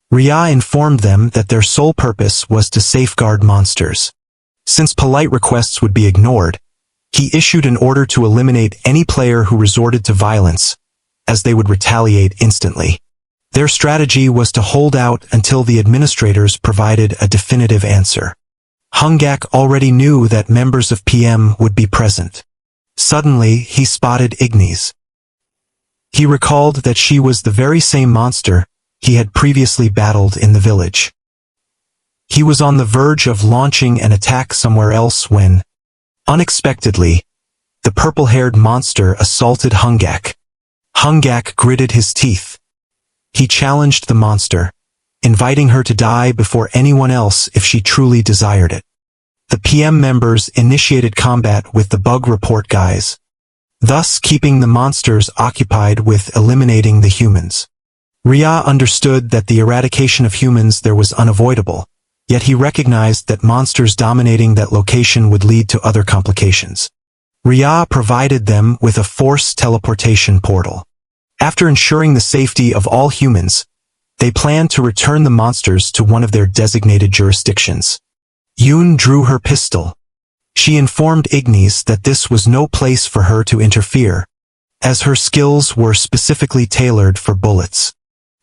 Ria informed them that their sole purpose was to safeguard monsters. Since polite requests would be ignored, he issued an order to eliminate any player who resorted to violence, as they would retaliate instantly. Their strategy was to hold out until the administrators provided a definitive answer. Hungak already knew that members of PM would be present. Suddenly, he spotted Ignis. He recalled that she was the very same monster he had previously battled in the village. He was on the verge of launching an attack somewhere else when, unexpectedly, the purple-haired monster assaulted Hungak. Hungak gritted his teeth. He challenged the monster, inviting her to die before anyone else if she truly desired it. The PM members initiated combat with the bug report guys, thus keeping the monsters occupied with eliminating the humans. Ria understood that the eradication of humans there was unavoidable, yet he recognized that monsters dominating that location would lead to other complications. Ria provided them with a force teleportation portal. After ensuring the safety of all humans, they planned to return the monsters to one of their designated jurisdictions. Yoon drew her pistol. She informed Ignis that this was no place for her to interfere, as her skills were specifically tailored for bullets.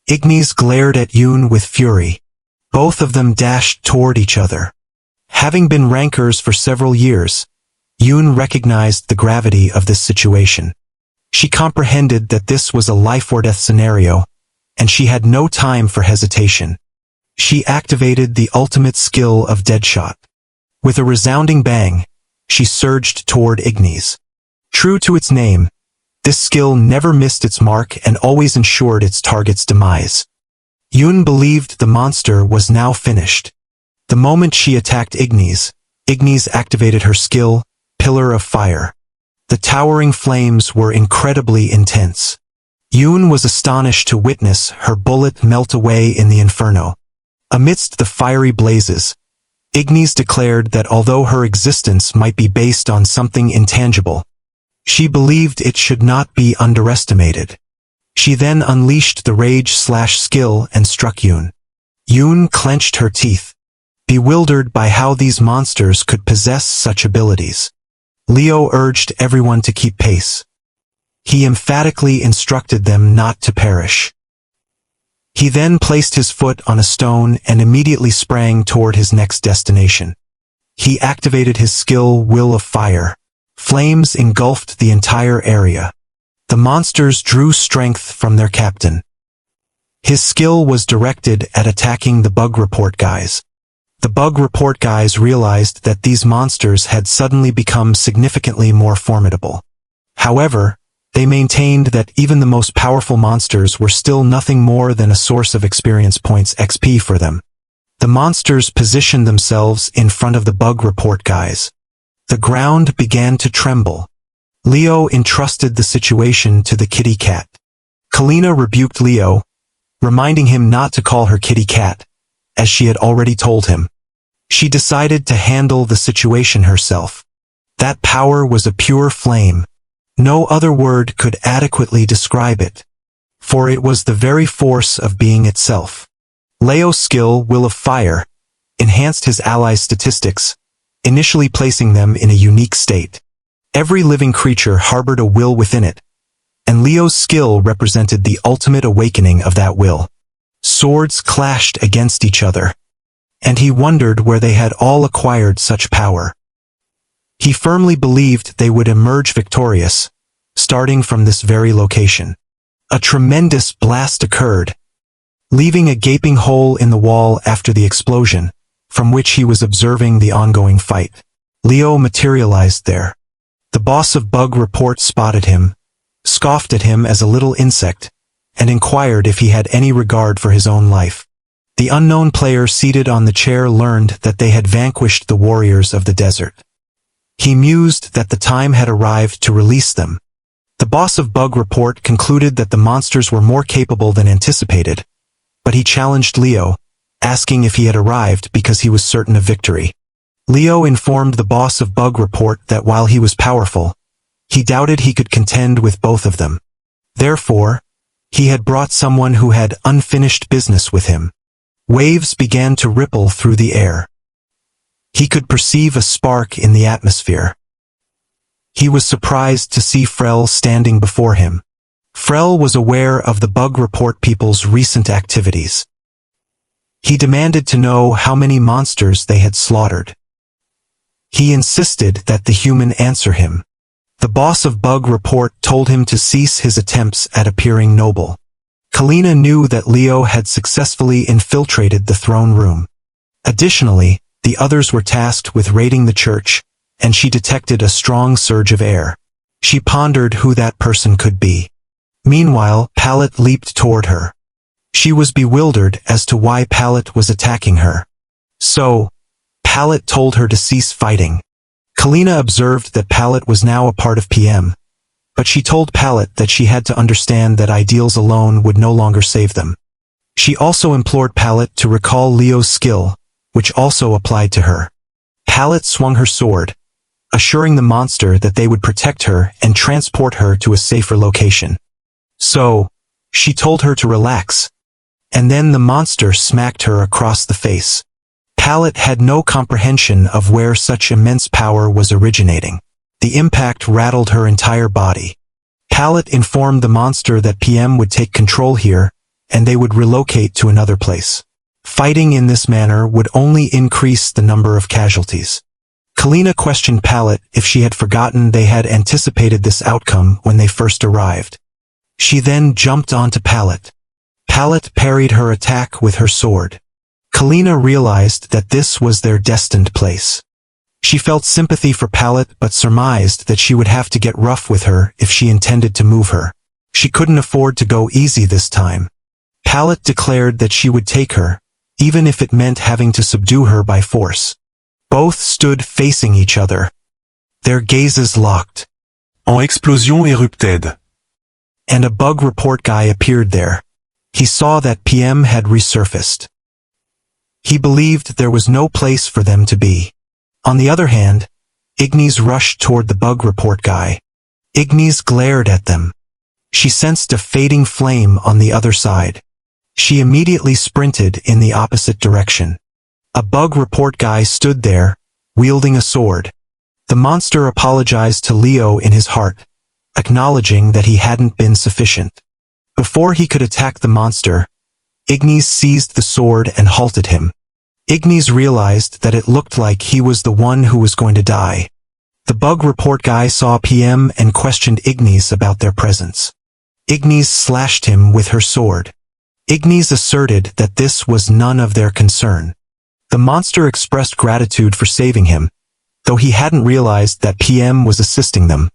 Ignis glared at Yoon with fury. Both of them dashed toward each other. Having been rankers for several years, Yoon recognized the gravity of this situation. She comprehended that this was a life-or-death scenario, and she had no time for hesitation. She activated the ultimate skill of Deadshot. With a resounding bang, she surged toward Ignis. True to its name, this skill never missed its mark and always ensured its target's demise. Yoon believed the monster was now finished. The moment she attacked Ignis, Ignis activated her skill, Pillar of Fire. The towering flames were incredibly intense. Yoon was astonished to witness her bullet melt away in the inferno. Amidst the fiery blazes, Ignis declared that although her existence might be based on something intangible, she believed it should not be underestimated. She then unleashed the rage/skill and struck Yoon. Yoon clenched her teeth, bewildered by how these monsters could possess such abilities. Leo urged everyone to keep pace. He emphatically instructed them not to perish. He then placed his foot on a stone and immediately sprang toward his next destination. He activated his skill Will of Fire. Flames engulfed the entire area. The monsters drew strength from their captain. His skill was directed at attacking the bug report guys. The bug report guys realized that these monsters had suddenly become significantly more formidable. However, they maintained that even the most powerful monsters were still nothing more than a source of experience points XP for them. The monsters positioned themselves in front of the bug report guys. The ground began to tremble. Leo entrusted the situation to the kitty cat. Kalina rebuked Leo, reminding him not to call her kitty cat, as she had already told him. She decided to handle the situation herself. That power was a pure flame. No other word could adequately describe it, for it was the very force of being itself. Leo's skill, Will of Fire, enhanced his allies' statistics, initially placing them in a unique state. Every living creature harbored a will within it, and Leo's skill represented the ultimate awakening of that will. Swords clashed against each other, and he wondered where they had all acquired such power. He firmly believed they would emerge victorious, starting from this very location. A tremendous blast occurred, leaving a gaping hole in the wall after the explosion, from which he was observing the ongoing fight. Leo materialized there. The boss of Bug Report spotted him, scoffed at him as a little insect, and inquired if he had any regard for his own life. The unknown player seated on the chair learned that they had vanquished the warriors of the desert. He mused that the time had arrived to release them. The boss of Bug Report concluded that the monsters were more capable than anticipated, but he challenged Leo, asking if he had arrived because he was certain of victory. Leo informed the boss of Bug Report that while he was powerful, he doubted he could contend with both of them. Therefore, he had brought someone who had unfinished business with him. Waves began to ripple through the air. He could perceive a spark in the atmosphere. He was surprised to see Frel standing before him. Frel was aware of the bug report people's recent activities. He demanded to know how many monsters they had slaughtered. He insisted that the human answer him. The boss of Bug Report told him to cease his attempts at appearing noble. Kalina knew that Leo had successfully infiltrated the throne room. Additionally, the others were tasked with raiding the church, and she detected a strong surge of air. She pondered who that person could be. Meanwhile, Palette leaped toward her. She was bewildered as to why Palette was attacking her. So, Palette told her to cease fighting. Kalina observed that Palette was now a part of PM, but she told Palette that she had to understand that ideals alone would no longer save them. She also implored Palette to recall Leo's skill, which also applied to her. Palette swung her sword, assuring the monster that they would protect her and transport her to a safer location. So, she told her to relax, and then the monster smacked her across the face. Palette had no comprehension of where such immense power was originating. The impact rattled her entire body. Palette informed the monster that PM would take control here, and they would relocate to another place. Fighting in this manner would only increase the number of casualties. Kalina questioned Palette if she had forgotten they had anticipated this outcome when they first arrived. She then jumped onto Palette. Palette parried her attack with her sword. Kalina realized that this was their destined place. She felt sympathy for Palette but surmised that she would have to get rough with her if she intended to move her. She couldn't afford to go easy this time. Palette declared that she would take her, even if it meant having to subdue her by force. Both stood facing each other. Their gazes locked. En explosion érupted. And a bug report guy appeared there. He saw that PM had resurfaced. He believed there was no place for them to be. On the other hand, Ignis rushed toward the bug report guy. Ignis glared at them. She sensed a fading flame on the other side. She immediately sprinted in the opposite direction. A bug report guy stood there, wielding a sword. The monster apologized to Leo in his heart, acknowledging that he hadn't been sufficient. Before he could attack the monster, Ignis seized the sword and halted him. Ignis realized that it looked like he was the one who was going to die. The bug report guy saw PM and questioned Ignis about their presence. Ignis slashed him with her sword. Ignis asserted that this was none of their concern. The monster expressed gratitude for saving him, though he hadn't realized that PM was assisting them.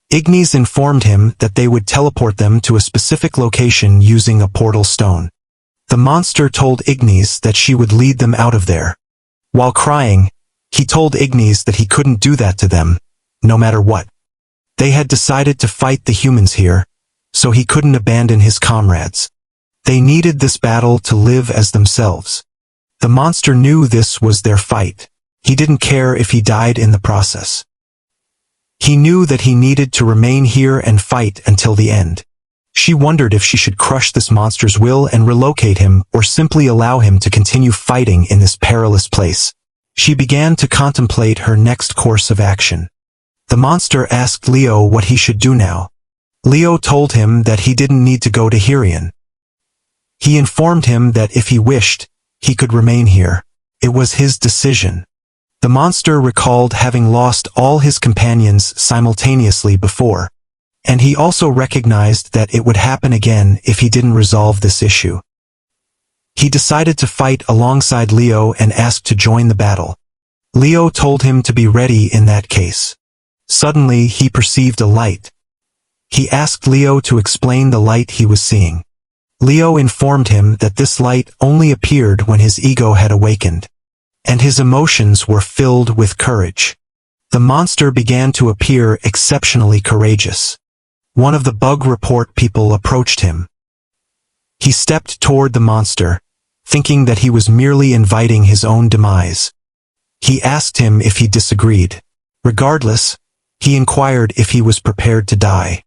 Ignis informed him that they would teleport them to a specific location using a portal stone. The monster told Ignis that she would lead them out of there. While crying, he told Ignis that he couldn't do that to them, no matter what. They had decided to fight the humans here, so he couldn't abandon his comrades. They needed this battle to live as themselves. The monster knew this was their fight. He didn't care if he died in the process. He knew that he needed to remain here and fight until the end. She wondered if she should crush this monster's will and relocate him or simply allow him to continue fighting in this perilous place. She began to contemplate her next course of action. The monster asked Leo what he should do now. Leo told him that he didn't need to go to Hirion. He informed him that if he wished, he could remain here. It was his decision. The monster recalled having lost all his companions simultaneously before, and he also recognized that it would happen again if he didn't resolve this issue. He decided to fight alongside Leo and asked to join the battle. Leo told him to be ready in that case. Suddenly he perceived a light. He asked Leo to explain the light he was seeing. Leo informed him that this light only appeared when his ego had awakened, and his emotions were filled with courage. The monster began to appear exceptionally courageous. One of the bug report people approached him. He stepped toward the monster, thinking that he was merely inviting his own demise. He asked him if he disagreed. Regardless, he inquired if he was prepared to die.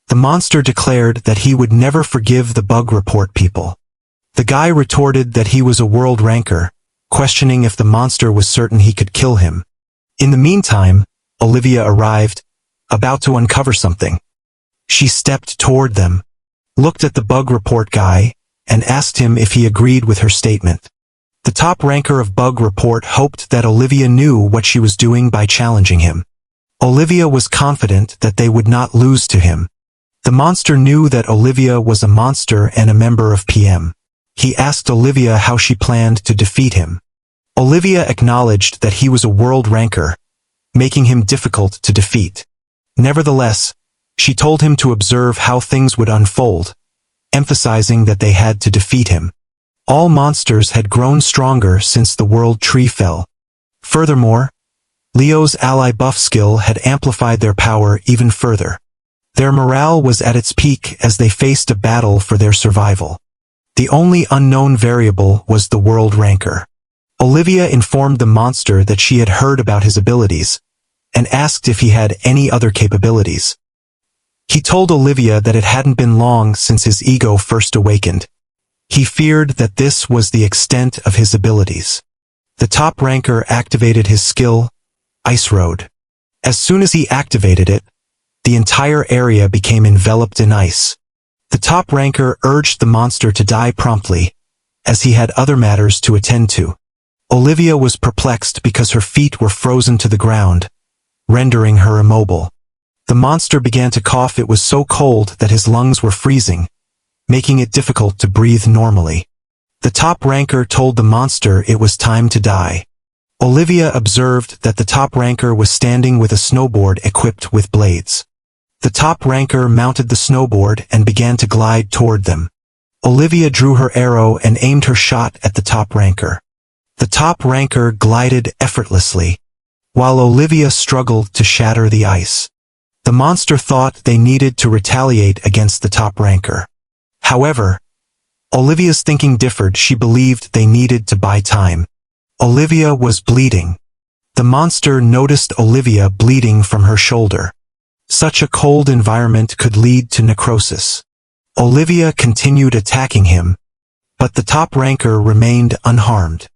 The monster declared that he would never forgive the bug report people. The guy retorted that he was a world ranker, questioning if the monster was certain he could kill him. In the meantime, Olivia arrived, about to uncover something. She stepped toward them, looked at the bug report guy, and asked him if he agreed with her statement. The top ranker of bug report hoped that Olivia knew what she was doing by challenging him. Olivia was confident that they would not lose to him. The monster knew that Olivia was a monster and a member of PM. He asked Olivia how she planned to defeat him. Olivia acknowledged that he was a world ranker, making him difficult to defeat. Nevertheless, she told him to observe how things would unfold, emphasizing that they had to defeat him. All monsters had grown stronger since the world tree fell. Furthermore, Leo's ally buff skill had amplified their power even further. Their morale was at its peak as they faced a battle for their survival. The only unknown variable was the world ranker. Olivia informed the monster that she had heard about his abilities, and asked if he had any other capabilities. He told Olivia that it hadn't been long since his ego first awakened. He feared that this was the extent of his abilities. The top ranker activated his skill, Ice Road. As soon as he activated it, the entire area became enveloped in ice. The top ranker urged the monster to die promptly, as he had other matters to attend to. Olivia was perplexed because her feet were frozen to the ground, rendering her immobile. The monster began to cough. It was so cold that his lungs were freezing, making it difficult to breathe normally. The top ranker told the monster it was time to die. Olivia observed that the top ranker was standing with a snowboard equipped with blades. The top ranker mounted the snowboard and began to glide toward them. Olivia drew her arrow and aimed her shot at the top ranker. The top ranker glided effortlessly, while Olivia struggled to shatter the ice. The monster thought they needed to retaliate against the top ranker. However, Olivia's thinking differed. She believed they needed to buy time. Olivia was bleeding. The monster noticed Olivia bleeding from her shoulder. Such a cold environment could lead to necrosis. Olivia continued attacking him, but the top ranker remained unharmed.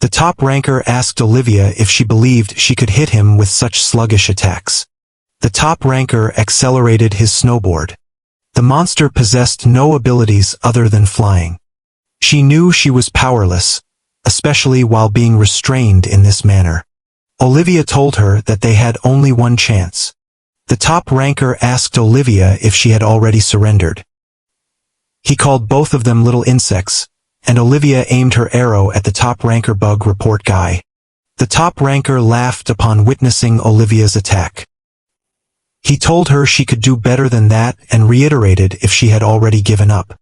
The top ranker asked Olivia if she believed she could hit him with such sluggish attacks. The top ranker accelerated his snowboard. The monster possessed no abilities other than flying. She knew she was powerless, especially while being restrained in this manner. Olivia told her that they had only one chance. The top ranker asked Olivia if she had already surrendered. He called both of them little insects, and Olivia aimed her arrow at the top ranker bug report guy. The top ranker laughed upon witnessing Olivia's attack. He told her she could do better than that and reiterated if she had already given up.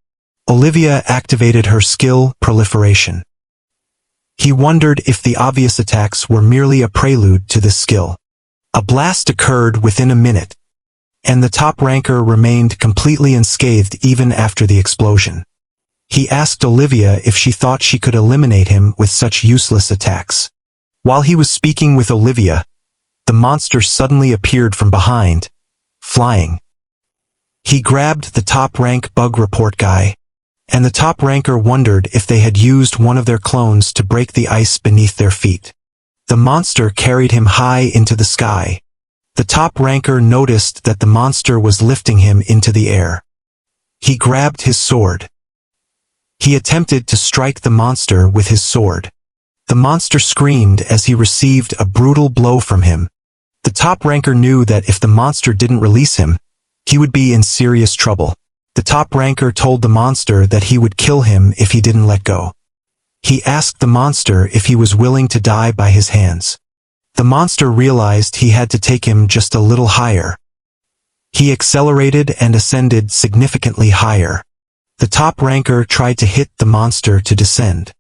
Olivia activated her skill, proliferation. He wondered if the obvious attacks were merely a prelude to this skill. A blast occurred within a minute, and the top ranker remained completely unscathed even after the explosion. He asked Olivia if she thought she could eliminate him with such useless attacks. While he was speaking with Olivia, the monster suddenly appeared from behind, flying. He grabbed the top rank bug report guy, and the top ranker wondered if they had used one of their clones to break the ice beneath their feet. The monster carried him high into the sky. The top ranker noticed that the monster was lifting him into the air. He grabbed his sword. He attempted to strike the monster with his sword. The monster screamed as he received a brutal blow from him. The top ranker knew that if the monster didn't release him, he would be in serious trouble. The top ranker told the monster that he would kill him if he didn't let go. He asked the monster if he was willing to die by his hands. The monster realized he had to take him just a little higher. He accelerated and ascended significantly higher. The top ranker tried to hit the monster to descend.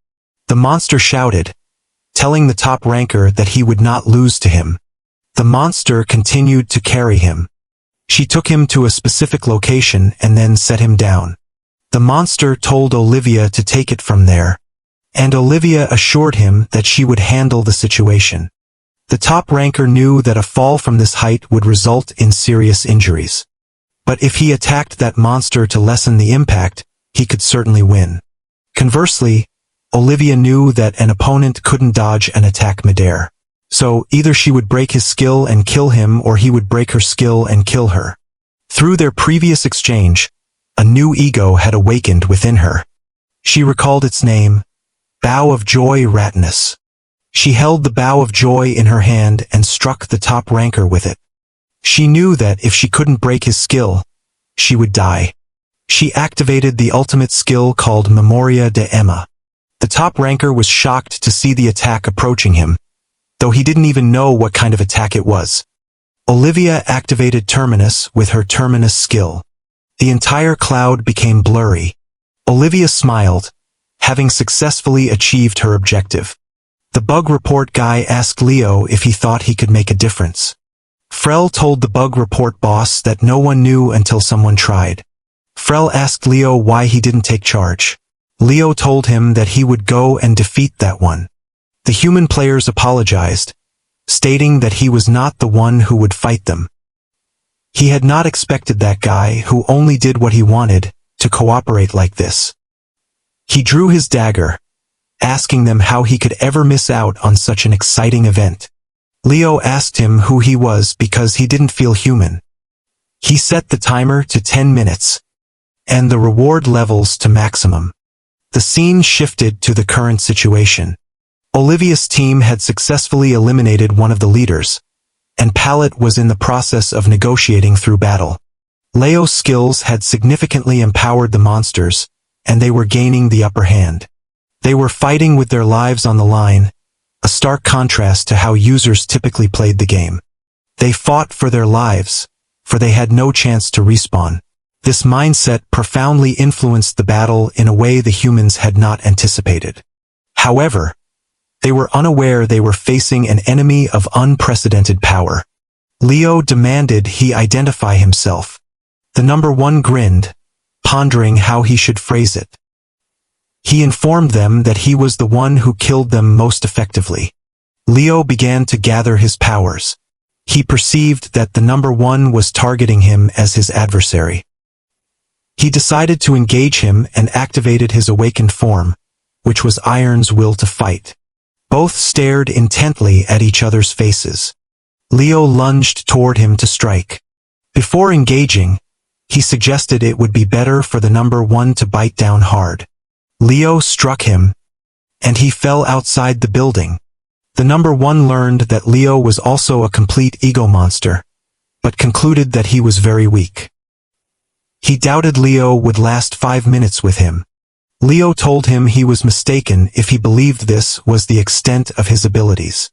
The monster shouted, telling the top ranker that he would not lose to him. The monster continued to carry him. She took him to a specific location and then set him down. The monster told Olivia to take it from there, and Olivia assured him that she would handle the situation. The top ranker knew that a fall from this height would result in serious injuries. But if he attacked that monster to lessen the impact, he could certainly win. Conversely, Olivia knew that an opponent couldn't dodge an attack midair. So, either she would break his skill and kill him or he would break her skill and kill her. Through their previous exchange, a new ego had awakened within her. She recalled its name, Bow of Joy Ratnus. She held the Bow of Joy in her hand and struck the top ranker with it. She knew that if she couldn't break his skill, she would die. She activated the ultimate skill called Memoria de Emma. The top ranker was shocked to see the attack approaching him, though he didn't even know what kind of attack it was. Olivia activated Terminus with her Terminus skill. The entire cloud became blurry. Olivia smiled, having successfully achieved her objective. The bug report guy asked Leo if he thought he could make a difference. Frel told the bug report boss that no one knew until someone tried. Frel asked Leo why he didn't take charge. Leo told him that he would go and defeat that one. The human players apologized, stating that he was not the one who would fight them. He had not expected that guy, who only did what he wanted, to cooperate like this. He drew his dagger, asking them how he could ever miss out on such an exciting event. Leo asked him who he was because he didn't feel human. He set the timer to 10 minutes, and the reward levels to maximum. The scene shifted to the current situation. Olivia's team had successfully eliminated one of the leaders, and Palette was in the process of negotiating through battle. Leo's skills had significantly empowered the monsters, and they were gaining the upper hand. They were fighting with their lives on the line, a stark contrast to how users typically played the game. They fought for their lives, for they had no chance to respawn. This mindset profoundly influenced the battle in a way the humans had not anticipated. However, they were unaware they were facing an enemy of unprecedented power. Leo demanded he identify himself. The number one grinned, pondering how he should phrase it. He informed them that he was the one who killed them most effectively. Leo began to gather his powers. He perceived that the number one was targeting him as his adversary. He decided to engage him and activated his awakened form, which was Iron's will to fight. Both stared intently at each other's faces. Leo lunged toward him to strike. Before engaging, he suggested it would be better for the number one to bite down hard. Leo struck him, and he fell outside the building. The number one learned that Leo was also a complete ego monster, but concluded that he was very weak. He doubted Leo would last 5 minutes with him. Leo told him he was mistaken if he believed this was the extent of his abilities.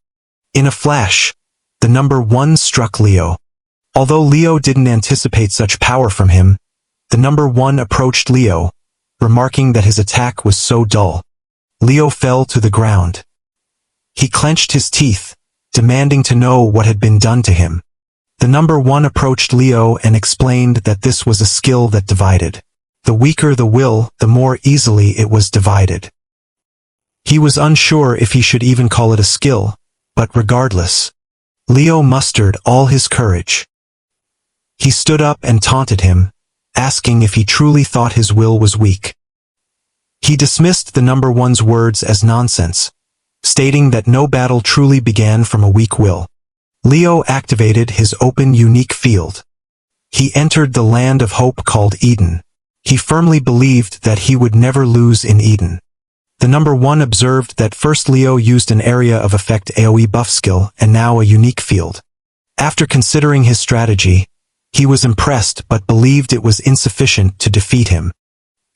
In a flash, the number one struck Leo. Although Leo didn't anticipate such power from him, the number one approached Leo, remarking that his attack was so dull. Leo fell to the ground. He clenched his teeth, demanding to know what had been done to him. The number one approached Leo and explained that this was a skill that divided. The weaker the will, the more easily it was divided. He was unsure if he should even call it a skill, but regardless, Leo mustered all his courage. He stood up and taunted him, asking if he truly thought his will was weak. He dismissed the number one's words as nonsense, stating that no battle truly began from a weak will. Leo activated his open unique field. He entered the land of hope called Eden. He firmly believed that he would never lose in Eden. The number one observed that first Leo used an area of effect AoE buff skill and now a unique field. After considering his strategy, he was impressed but believed it was insufficient to defeat him.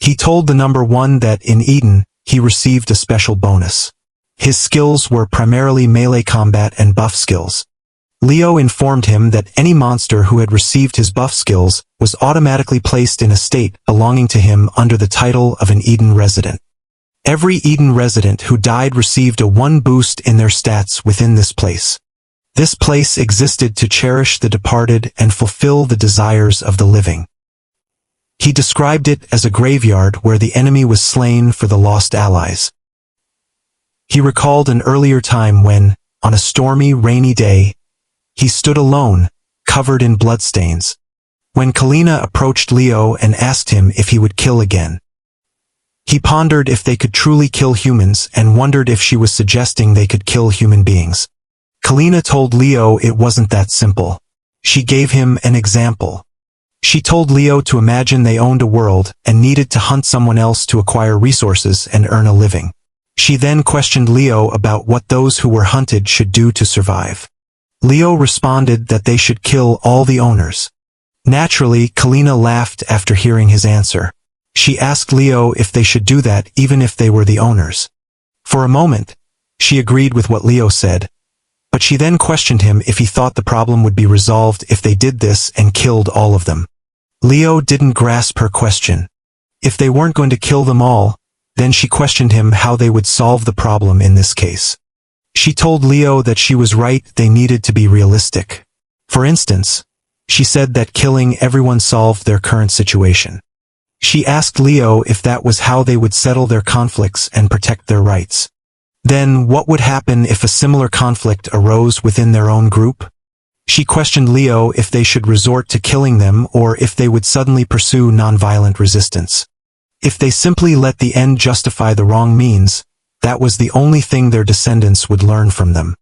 He told the number one that in Eden, he received a special bonus. His skills were primarily melee combat and buff skills. Leo informed him that any monster who had received his buff skills was automatically placed in a state belonging to him under the title of an Eden resident. Every Eden resident who died received a 1 boost in their stats within this place. This place existed to cherish the departed and fulfill the desires of the living. He described it as a graveyard where the enemy was slain for the lost allies. He recalled an earlier time when, on a stormy, rainy day, he stood alone, covered in bloodstains. When Kalina approached Leo and asked him if he would kill again, He pondered if they could truly kill humans and wondered if she was suggesting they could kill human beings. Kalina told Leo it wasn't that simple. She gave him an example. She told Leo to imagine they owned a world and needed to hunt someone else to acquire resources and earn a living. She then questioned Leo about what those who were hunted should do to survive. Leo responded that they should kill all the owners. Naturally, Kalina laughed after hearing his answer. She asked Leo if they should do that even if they were the owners. For a moment, she agreed with what Leo said, but she then questioned him if he thought the problem would be resolved if they did this and killed all of them. Leo didn't grasp her question. If they weren't going to kill them all, then she questioned him how they would solve the problem in this case. She told Leo that she was right, they needed to be realistic. For instance, she said that killing everyone solved their current situation. She asked Leo if that was how they would settle their conflicts and protect their rights. Then what would happen if a similar conflict arose within their own group? She questioned Leo if they should resort to killing them or if they would suddenly pursue nonviolent resistance. If they simply let the end justify the wrong means, that was the only thing their descendants would learn from them.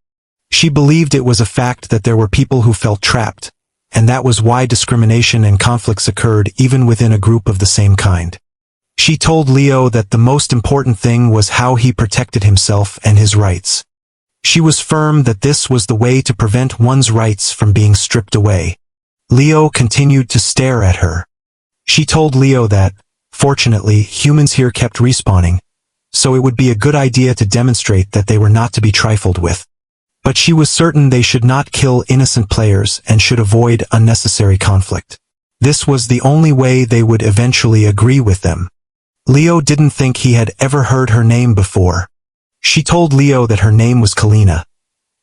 She believed it was a fact that there were people who felt trapped, and that was why discrimination and conflicts occurred even within a group of the same kind. She told Leo that the most important thing was how he protected himself and his rights. She was firm that this was the way to prevent one's rights from being stripped away. Leo continued to stare at her. She told Leo that, fortunately, humans here kept respawning, so it would be a good idea to demonstrate that they were not to be trifled with. But she was certain they should not kill innocent players and should avoid unnecessary conflict. This was the only way they would eventually agree with them. Leo didn't think he had ever heard her name before. She told Leo that her name was Kalina.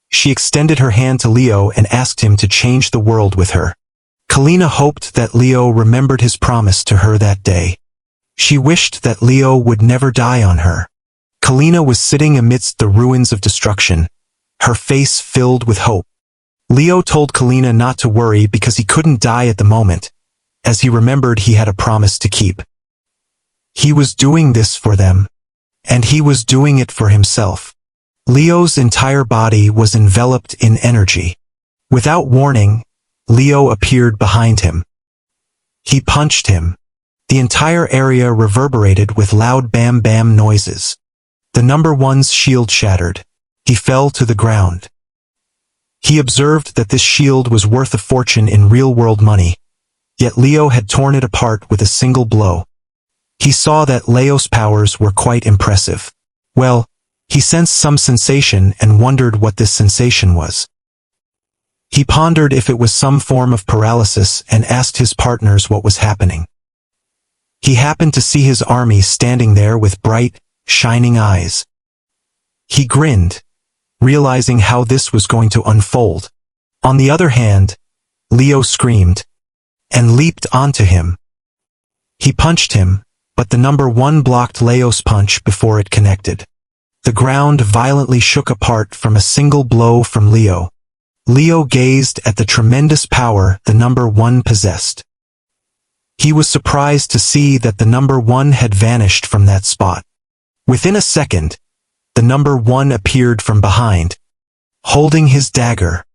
She extended her hand to Leo and asked him to change the world with her. Kalina hoped that Leo remembered his promise to her that day. She wished that Leo would never die on her. Kalina was sitting amidst the ruins of destruction, her face filled with hope. Leo told Kalina not to worry because he couldn't die at the moment, as he remembered he had a promise to keep. He was doing this for them, and he was doing it for himself. Leo's entire body was enveloped in energy. Without warning, Leo appeared behind him. He punched him. The entire area reverberated with loud bam-bam noises. The number one's shield shattered. He fell to the ground. He observed that this shield was worth a fortune in real-world money, yet Leo had torn it apart with a single blow. He saw that Leo's powers were quite impressive. Well, he sensed some sensation and wondered what this sensation was. He pondered if it was some form of paralysis and asked his partners what was happening. He happened to see his army standing there with bright, shining eyes. He grinned, realizing how this was going to unfold. On the other hand, Leo screamed and leaped onto him. He punched him, but the number one blocked Leo's punch before it connected. The ground violently shook apart from a single blow from Leo. Leo gazed at the tremendous power the number one possessed. He was surprised to see that the number one had vanished from that spot. Within a second, the number one appeared from behind, holding his dagger.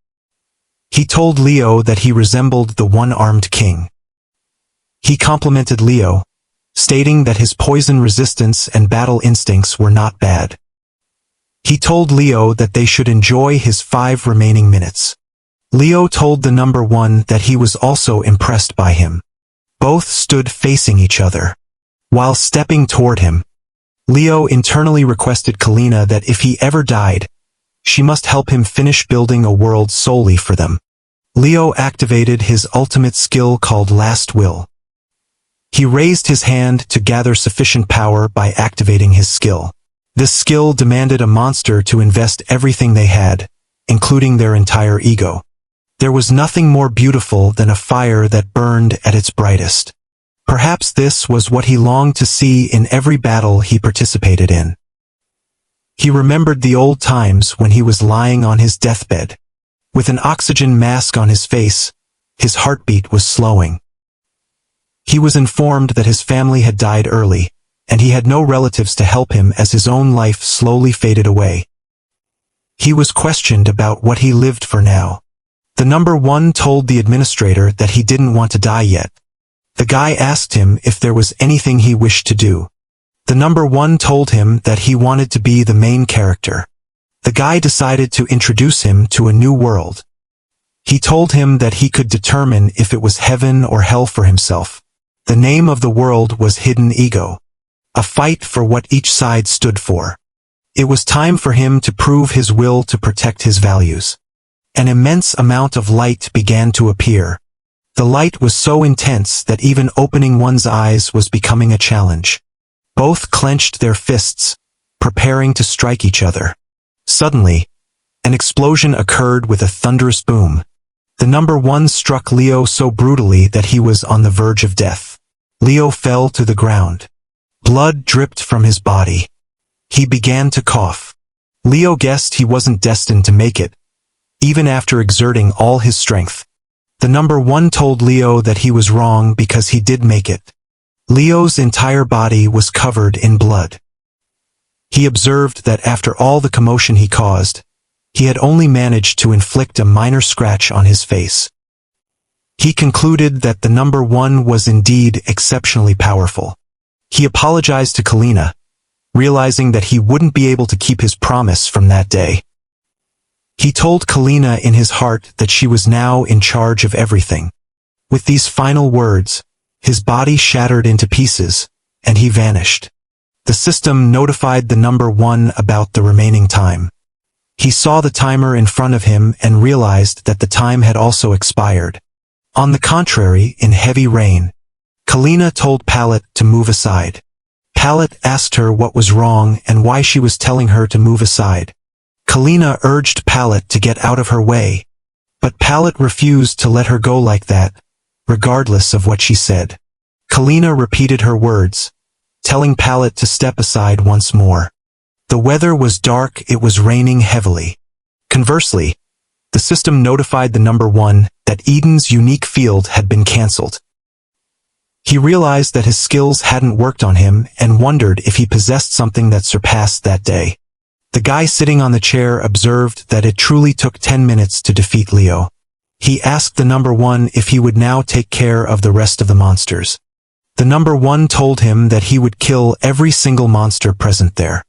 He told Leo that he resembled the one-armed king. He complimented Leo, stating that his poison resistance and battle instincts were not bad. He told Leo that they should enjoy his 5 remaining minutes. Leo told the number one that he was also impressed by him. Both stood facing each other. While stepping toward him, Leo internally requested Kalina that if he ever died, she must help him finish building a world solely for them. Leo activated his ultimate skill called Last Will. He raised his hand to gather sufficient power by activating his skill. This skill demanded a monster to invest everything they had, including their entire ego. There was nothing more beautiful than a fire that burned at its brightest. Perhaps this was what he longed to see in every battle he participated in. He remembered the old times when he was lying on his deathbed. With an oxygen mask on his face, his heartbeat was slowing. He was informed that his family had died early, and he had no relatives to help him as his own life slowly faded away. He was questioned about what he lived for now. The number one told the administrator that he didn't want to die yet. The guy asked him if there was anything he wished to do. The number one told him that he wanted to be the main character. The guy decided to introduce him to a new world. He told him that he could determine if it was heaven or hell for himself. The name of the world was Hidden Ego, a fight for what each side stood for. It was time for him to prove his will to protect his values. An immense amount of light began to appear. The light was so intense that even opening one's eyes was becoming a challenge. Both clenched their fists, preparing to strike each other. Suddenly, an explosion occurred with a thunderous boom. The number one struck Leo so brutally that he was on the verge of death. Leo fell to the ground. Blood dripped from his body. He began to cough. Leo guessed he wasn't destined to make it, even after exerting all his strength. The number one told Leo that he was wrong because he did make it. Leo's entire body was covered in blood. He observed that after all the commotion he caused, he had only managed to inflict a minor scratch on his face. He concluded that the number one was indeed exceptionally powerful. He apologized to Kalina, realizing that he wouldn't be able to keep his promise from that day. He told Kalina in his heart that she was now in charge of everything. With these final words, his body shattered into pieces, and he vanished. The system notified the number one about the remaining time. He saw the timer in front of him and realized that the time had also expired. On the contrary, in heavy rain, Kalina told Palette to move aside. Palette asked her what was wrong and why she was telling her to move aside. Kalina urged Palette to get out of her way, but Palette refused to let her go like that, regardless of what she said. Kalina repeated her words, telling Palette to step aside once more. The weather was dark, it was raining heavily. Conversely, the system notified the number one that Eden's unique field had been cancelled. He realized that his skills hadn't worked on him and wondered if he possessed something that surpassed that day. The guy sitting on the chair observed that it truly took 10 minutes to defeat Leo. He asked the number one if he would now take care of the rest of the monsters. The number one told him that he would kill every single monster present there.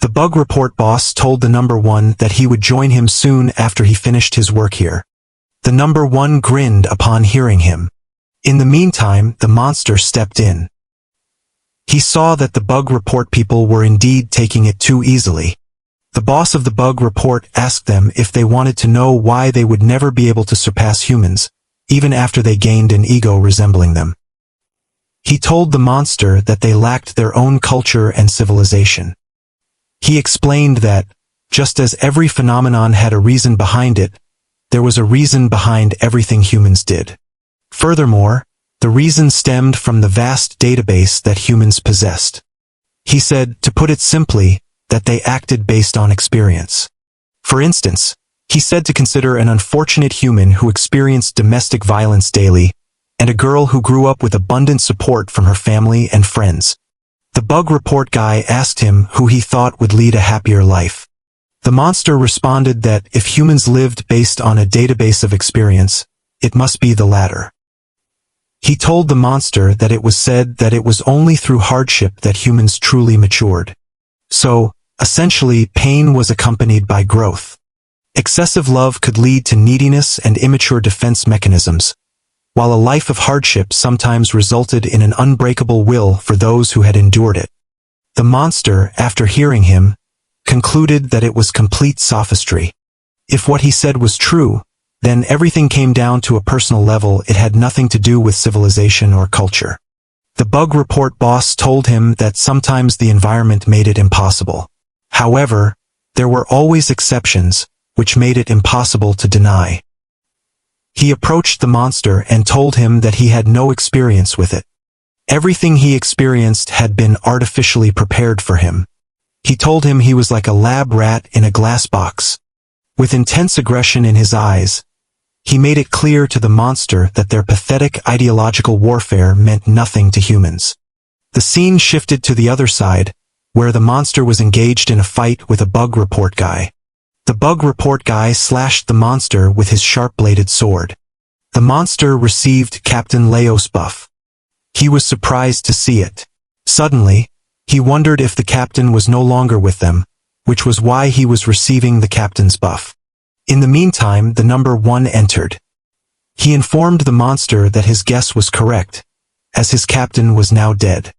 The bug report boss told the number one that he would join him soon after he finished his work here. The number one grinned upon hearing him. In the meantime, the monster stepped in. He saw that the bug report people were indeed taking it too easily. The boss of the bug report asked them if they wanted to know why they would never be able to surpass humans, even after they gained an ego resembling them. He told the monster that they lacked their own culture and civilization. He explained that, just as every phenomenon had a reason behind it, there was a reason behind everything humans did. Furthermore, the reason stemmed from the vast database that humans possessed. He said, to put it simply, that they acted based on experience. For instance, he said to consider an unfortunate human who experienced domestic violence daily, and a girl who grew up with abundant support from her family and friends. The bug report guy asked him who he thought would lead a happier life. The monster responded that if humans lived based on a database of experience, it must be the latter. He told the monster that it was said that it was only through hardship that humans truly matured. So, essentially, pain was accompanied by growth. Excessive love could lead to neediness and immature defense mechanisms, while a life of hardship sometimes resulted in an unbreakable will for those who had endured it. The monster, after hearing him, concluded that it was complete sophistry. If what he said was true, then everything came down to a personal level. It had nothing to do with civilization or culture. The bug report boss told him that sometimes the environment made it impossible. However, there were always exceptions, which made it impossible to deny. He approached the monster and told him that he had no experience with it. Everything he experienced had been artificially prepared for him. He told him he was like a lab rat in a glass box. With intense aggression in his eyes, he made it clear to the monster that their pathetic ideological warfare meant nothing to humans. The scene shifted to the other side, where the monster was engaged in a fight with a bug report guy. The bug report guy slashed the monster with his sharp-bladed sword. The monster received Captain Leo's buff. He was surprised to see it. Suddenly, he wondered if the captain was no longer with them, which was why he was receiving the captain's buff. In the meantime, the number 1 entered. He informed the monster that his guess was correct, as his captain was now dead.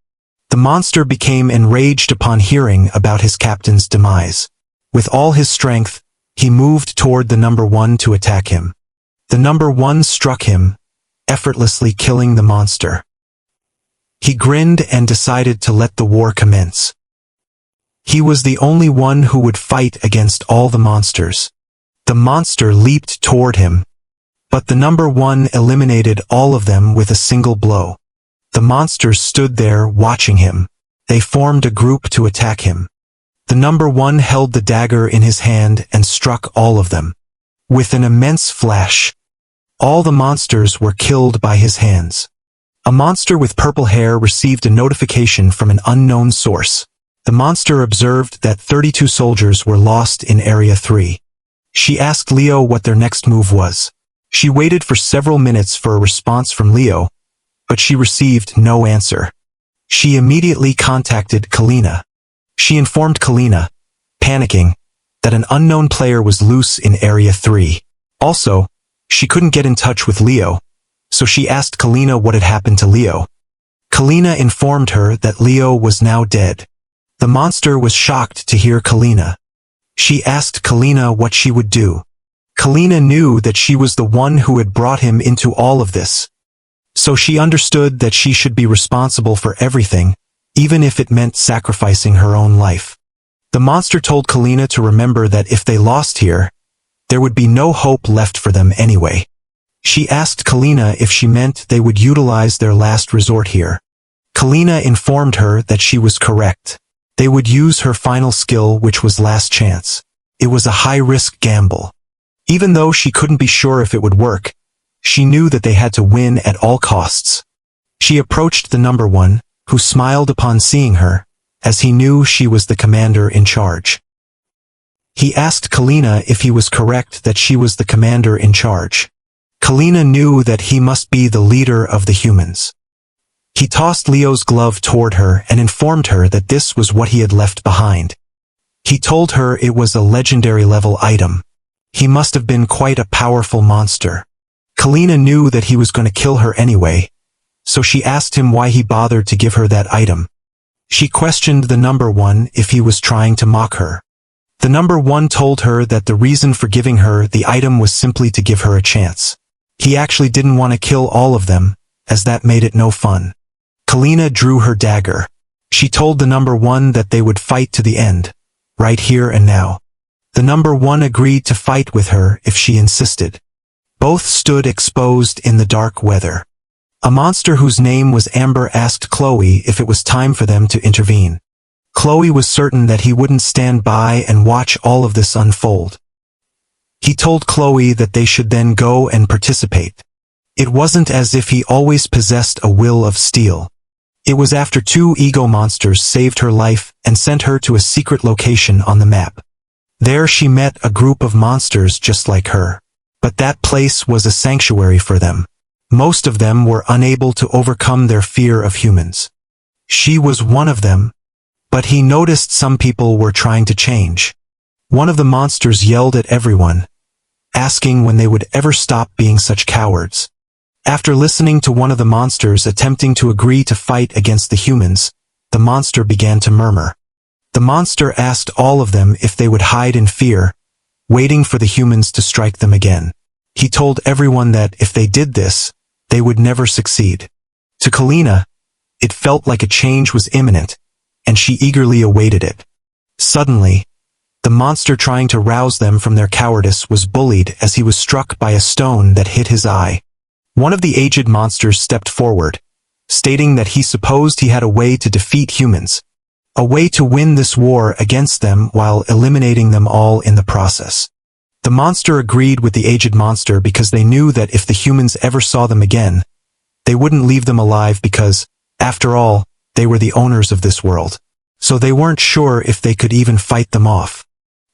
The monster became enraged upon hearing about his captain's demise. With all his strength, he moved toward the number 1 to attack him. The number 1 struck him, effortlessly killing the monster. He grinned and decided to let the war commence. He was the only one who would fight against all the monsters. The monster leaped toward him, but the number 1 eliminated all of them with a single blow. The monsters stood there watching him. They formed a group to attack him. The number 1 held the dagger in his hand and struck all of them. With an immense flash, all the monsters were killed by his hands. A monster with purple hair received a notification from an unknown source. The monster observed that 32 soldiers were lost in Area 3. She asked Leo what their next move was. She waited for several minutes for a response from Leo, but she received no answer. She immediately contacted Kalina. She informed Kalina, panicking, that an unknown player was loose in Area 3. Also, she couldn't get in touch with Leo, so she asked Kalina what had happened to Leo. Kalina informed her that Leo was now dead. The monster was shocked to hear Kalina. She asked Kalina what she would do. Kalina knew that she was the one who had brought him into all of this. So she understood that she should be responsible for everything, even if it meant sacrificing her own life. The monster told Kalina to remember that if they lost here, there would be no hope left for them anyway. She asked Kalina if she meant they would utilize their last resort here. Kalina informed her that she was correct. They would use her final skill, which was last chance. It was a high-risk gamble. Even though she couldn't be sure if it would work, she knew that they had to win at all costs. She approached the number 1, who smiled upon seeing her, as he knew she was the commander in charge. He asked Kalina if he was correct that she was the commander in charge. Kalina knew that he must be the leader of the humans. He tossed Leo's glove toward her and informed her that this was what he had left behind. He told her it was a legendary level item. He must have been quite a powerful monster. Kalina knew that he was going to kill her anyway, so she asked him why he bothered to give her that item. She questioned the number 1 if he was trying to mock her. The number 1 told her that the reason for giving her the item was simply to give her a chance. He actually didn't want to kill all of them, as that made it no fun. Kalina drew her dagger. She told the number 1 that they would fight to the end, right here and now. The number 1 agreed to fight with her if she insisted. Both stood exposed in the dark weather. A monster whose name was Amber asked Chloe if it was time for them to intervene. Chloe was certain that he wouldn't stand by and watch all of this unfold. He told Chloe that they should then go and participate. It wasn't as if he always possessed a will of steel. It was after 2 ego monsters saved her life and sent her to a secret location on the map. There she met a group of monsters just like her. But that place was a sanctuary for them. Most of them were unable to overcome their fear of humans. She was one of them, but he noticed some people were trying to change. One of the monsters yelled at everyone, asking when they would ever stop being such cowards. After listening to one of the monsters attempting to agree to fight against the humans, the monster began to murmur. The monster asked all of them if they would hide in fear, waiting for the humans to strike them again. He told everyone that if they did this, they would never succeed. To Kalina, it felt like a change was imminent, and she eagerly awaited it. Suddenly, the monster trying to rouse them from their cowardice was bullied as he was struck by a stone that hit his eye. One of the aged monsters stepped forward, stating that he supposed he had a way to defeat humans, a way to win this war against them while eliminating them all in the process. The monster agreed with the aged monster because they knew that if the humans ever saw them again, they wouldn't leave them alive because, after all, they were the owners of this world, so they weren't sure if they could even fight them off.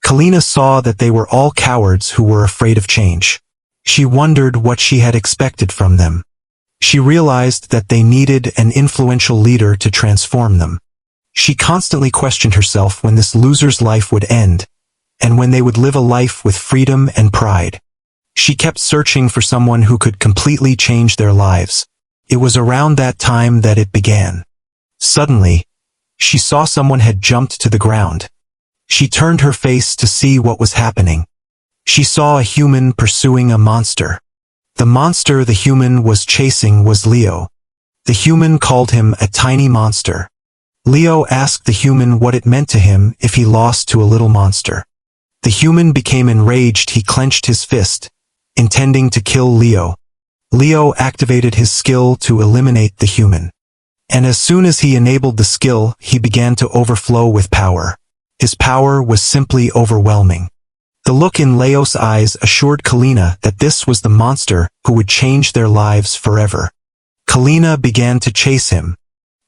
Kalina saw that they were all cowards who were afraid of change. She wondered what she had expected from them. She realized that they needed an influential leader to transform them. She constantly questioned herself when this loser's life would end, and when they would live a life with freedom and pride. She kept searching for someone who could completely change their lives. It was around that time that it began. Suddenly, she saw someone had jumped to the ground. She turned her face to see what was happening. She saw a human pursuing a monster. The monster the human was chasing was Leo. The human called him a tiny monster. Leo asked the human what it meant to him if he lost to a little monster. The human became enraged. He clenched his fist, intending to kill Leo. Leo activated his skill to eliminate the human. And as soon as he enabled the skill, he began to overflow with power. His power was simply overwhelming. The look in Leo's eyes assured Kalina that this was the monster who would change their lives forever. Kalina began to chase him.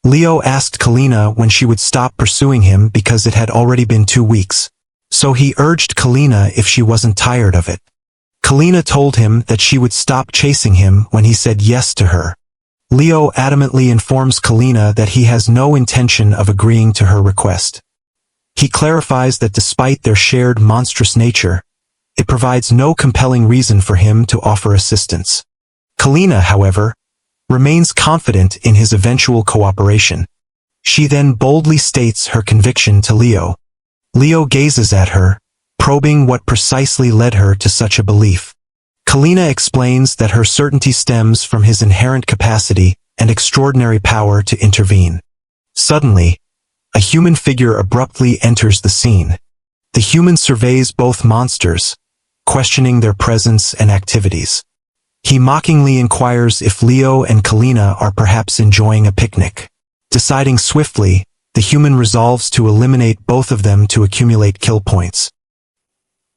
Leo asked Kalina when she would stop pursuing him because it had already been 2 weeks. So he urged Kalina if she wasn't tired of it. Kalina told him that she would stop chasing him when he said yes to her. Leo adamantly informs Kalina that he has no intention of agreeing to her request. He clarifies that despite their shared monstrous nature, it provides no compelling reason for him to offer assistance. Kalina, however, remains confident in his eventual cooperation. She then boldly states her conviction to Leo. Leo gazes at her, probing what precisely led her to such a belief. Kalina explains that her certainty stems from his inherent capacity and extraordinary power to intervene. Suddenly, a human figure abruptly enters the scene. The human surveys both monsters, questioning their presence and activities. He mockingly inquires if Leo and Kalina are perhaps enjoying a picnic. Deciding swiftly, the human resolves to eliminate both of them to accumulate kill points.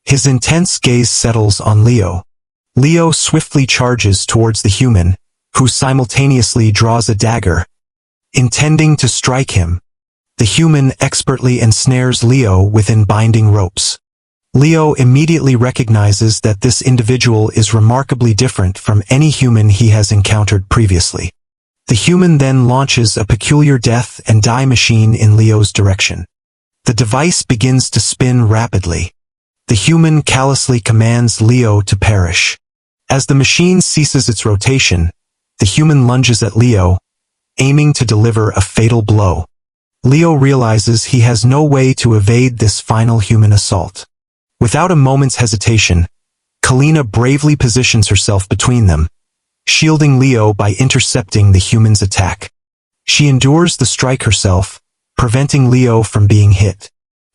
His intense gaze settles on Leo. Leo swiftly charges towards the human, who simultaneously draws a dagger, intending to strike him. The human expertly ensnares Leo within binding ropes. Leo immediately recognizes that this individual is remarkably different from any human he has encountered previously. The human then launches a peculiar death and die machine in Leo's direction. The device begins to spin rapidly. The human callously commands Leo to perish. As the machine ceases its rotation, the human lunges at Leo, aiming to deliver a fatal blow. Leo realizes he has no way to evade this final human assault. Without a moment's hesitation, Kalina bravely positions herself between them, shielding Leo by intercepting the human's attack. She endures the strike herself, preventing Leo from being hit.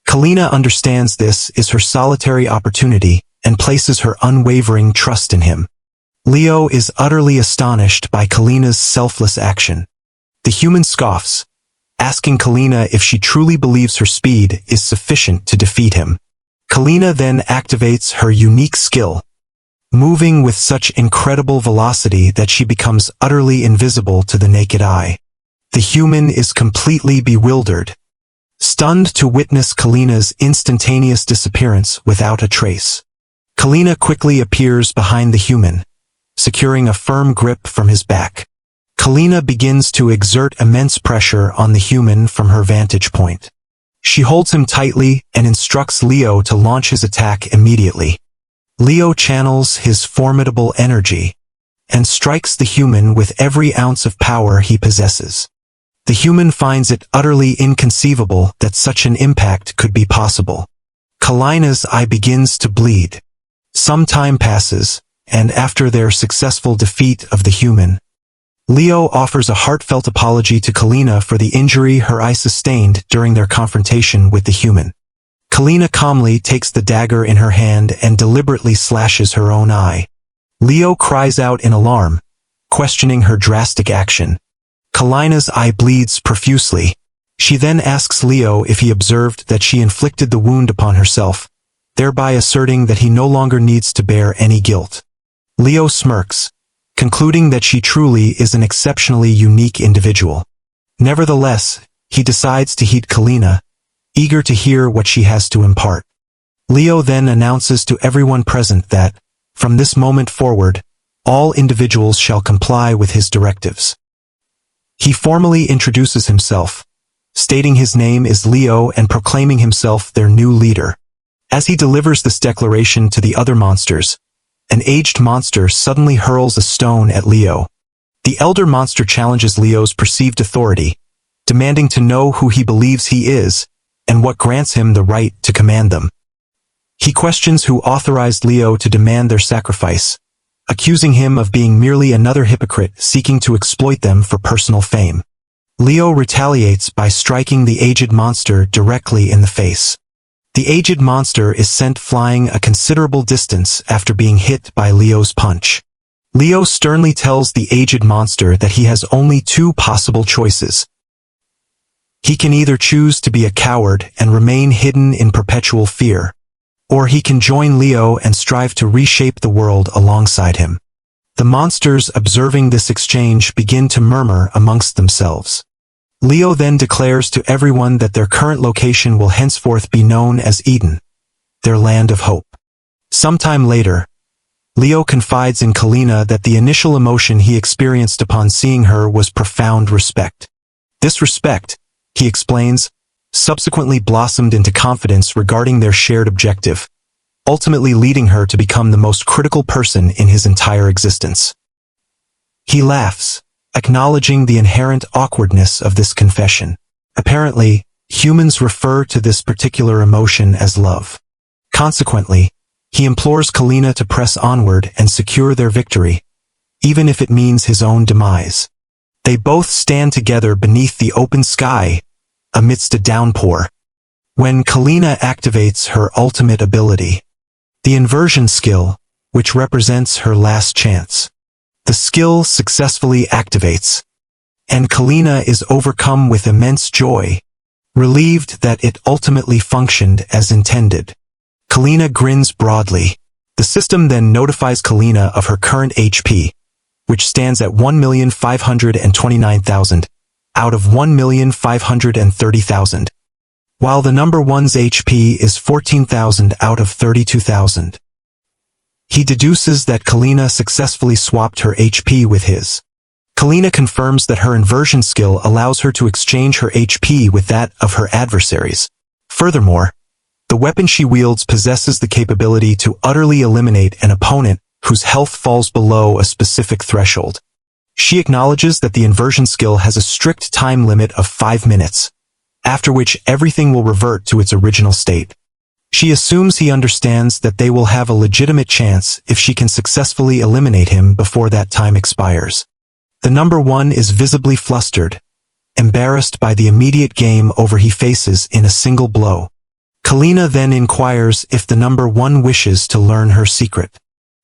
Kalina understands this is her solitary opportunity and places her unwavering trust in him. Leo is utterly astonished by Kalina's selfless action. The human scoffs, asking Kalina if she truly believes her speed is sufficient to defeat him. Kalina then activates her unique skill, moving with such incredible velocity that she becomes utterly invisible to the naked eye. The human is completely bewildered, stunned to witness Kalina's instantaneous disappearance without a trace. Kalina quickly appears behind the human, securing a firm grip from his back. Kalina begins to exert immense pressure on the human from her vantage point. She holds him tightly and instructs Leo to launch his attack immediately. Leo channels his formidable energy and strikes the human with every ounce of power he possesses. The human finds it utterly inconceivable that such an impact could be possible. Kalina's eye begins to bleed. Some time passes, and after their successful defeat of the human, Leo offers a heartfelt apology to Kalina for the injury her eye sustained during their confrontation with the human. Kalina calmly takes the dagger in her hand and deliberately slashes her own eye. Leo cries out in alarm, questioning her drastic action. Kalina's eye bleeds profusely. She then asks Leo if he observed that she inflicted the wound upon herself, thereby asserting that he no longer needs to bear any guilt. Leo smirks, concluding that she truly is an exceptionally unique individual. Nevertheless, he decides to heed Kalina, eager to hear what she has to impart. Leo then announces to everyone present that, from this moment forward, all individuals shall comply with his directives. He formally introduces himself, stating his name is Leo and proclaiming himself their new leader. As he delivers this declaration to the other monsters, an aged monster suddenly hurls a stone at Leo. The elder monster challenges Leo's perceived authority, demanding to know who he believes he is, and what grants him the right to command them. He questions who authorized Leo to demand their sacrifice, accusing him of being merely another hypocrite seeking to exploit them for personal fame. Leo retaliates by striking the aged monster directly in the face. The aged monster is sent flying a considerable distance after being hit by Leo's punch. Leo sternly tells the aged monster that he has only two possible choices. He can either choose to be a coward and remain hidden in perpetual fear, or he can join Leo and strive to reshape the world alongside him. The monsters observing this exchange begin to murmur amongst themselves. Leo then declares to everyone that their current location will henceforth be known as Eden, their land of hope. Sometime later, Leo confides in Kalina that the initial emotion he experienced upon seeing her was profound respect. This respect, he explains, subsequently blossomed into confidence regarding their shared objective, ultimately leading her to become the most critical person in his entire existence. He laughs, acknowledging the inherent awkwardness of this confession. Apparently, humans refer to this particular emotion as love. Consequently, he implores Kalina to press onward and secure their victory, even if it means his own demise. They both stand together beneath the open sky, amidst a downpour, when Kalina activates her ultimate ability, the inversion skill, which represents her last chance. The skill successfully activates, and Kalina is overcome with immense joy, relieved that it ultimately functioned as intended. Kalina grins broadly. The system then notifies Kalina of her current HP, which stands at 1,529,000, out of 1,530,000, while the number one's HP is 14,000 out of 32,000. He deduces that Kalina successfully swapped her HP with his. Kalina confirms that her inversion skill allows her to exchange her HP with that of her adversaries. Furthermore, the weapon she wields possesses the capability to utterly eliminate an opponent whose health falls below a specific threshold. She acknowledges that the inversion skill has a strict time limit of 5 minutes, after which everything will revert to its original state. She assumes he understands that they will have a legitimate chance if she can successfully eliminate him before that time expires. The number one is visibly flustered, embarrassed by the immediate game over he faces in a single blow. Kalina then inquires if the number one wishes to learn her secret.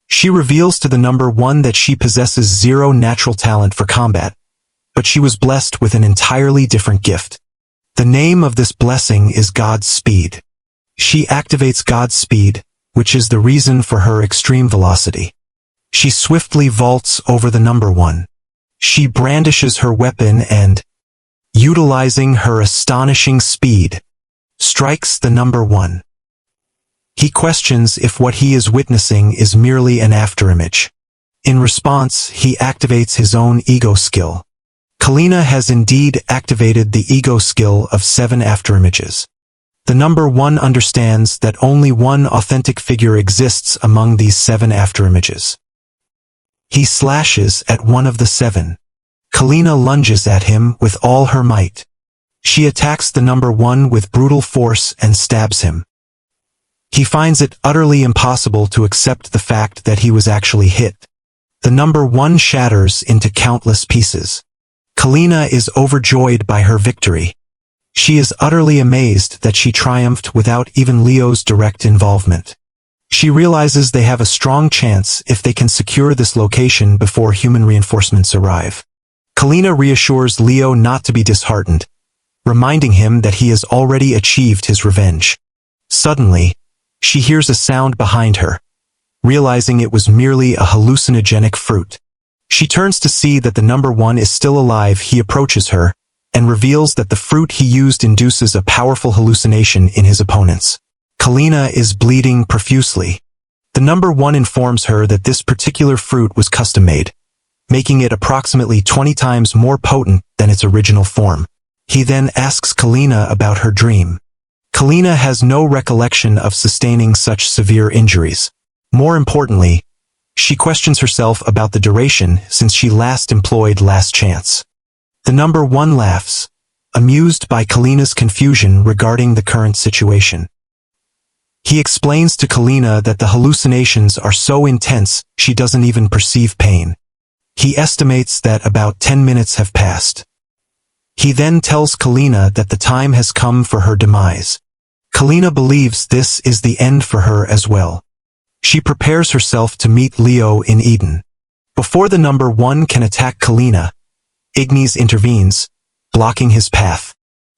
She reveals to the number one that she possesses zero natural talent for combat, but she was blessed with an entirely different gift. The name of this blessing is God's Speed. She activates God's Speed, which is the reason for her extreme velocity. She swiftly vaults over the number one. She brandishes her weapon and, utilizing her astonishing speed, strikes the number one. He questions if what he is witnessing is merely an afterimage. In response, he activates his own ego skill. Kalina has indeed activated the ego skill of 7 afterimages. The number one understands that only one authentic figure exists among these 7 afterimages. He slashes at one of the 7. Kalina lunges at him with all her might. She attacks the number one with brutal force and stabs him. He finds it utterly impossible to accept the fact that he was actually hit. The number one shatters into countless pieces. Kalina is overjoyed by her victory. She is utterly amazed that she triumphed without even Leo's direct involvement. She realizes they have a strong chance if they can secure this location before human reinforcements arrive. Kalina reassures Leo not to be disheartened, reminding him that he has already achieved his revenge. Suddenly, she hears a sound behind her, realizing it was merely a hallucinogenic fruit. She turns to see that the number one is still alive. He approaches her, and reveals that the fruit he used induces a powerful hallucination in his opponents. Kalina is bleeding profusely. The number 1 informs her that this particular fruit was custom-made, making it approximately 20 times more potent than its original form. He then asks Kalina about her dream. Kalina has no recollection of sustaining such severe injuries. More importantly, she questions herself about the duration since she last employed Last Chance. The number 1 laughs, amused by Kalina's confusion regarding the current situation. He explains to Kalina that the hallucinations are so intense she doesn't even perceive pain. He estimates that about 10 minutes have passed. He then tells Kalina that the time has come for her demise. Kalina believes this is the end for her as well. She prepares herself to meet Leo in Eden. Before the number 1 can attack Kalina, Ignis intervenes, blocking his path.